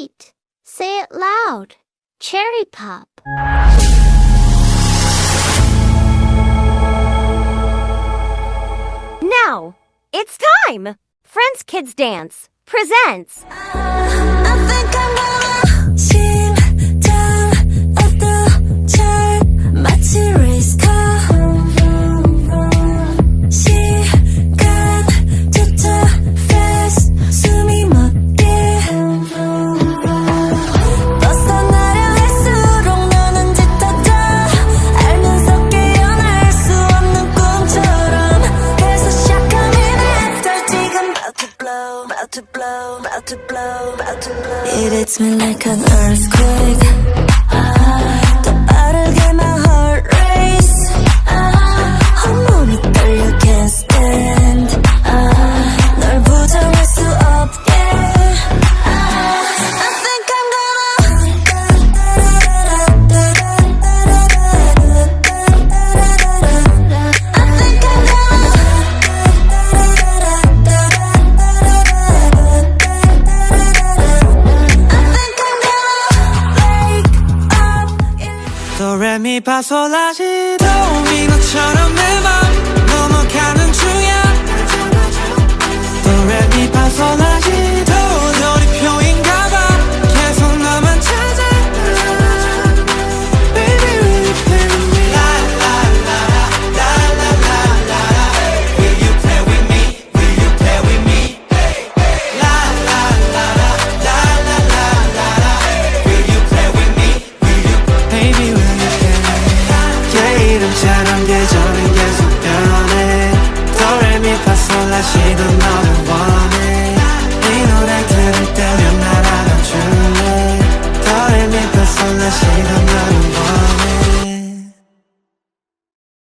sweet. Say it loud. Cherry pop. Now, it's time! Frence Kids Dance presents It hits me like an earthquake. 더 빠르게 my heart race. 온몸이 떨려 can't stand. 널 부정할 수 없게. I think I'm 도레미파솔라시 도미노처럼 내 맘 넘어가는 중이야 도레미파솔라시 도 돌이표인가봐 계속 너만 찾아 Baby will you play with me La la la la la la la la Will you play with me Will you play with me La la la la la la la la la Will you play with me Will you Baby will 이름처럼 계절은 계속 변해 도레미파솔라시도 너를 원해 이 노래 들을 때면 날 알아줄래 도레미파솔라시도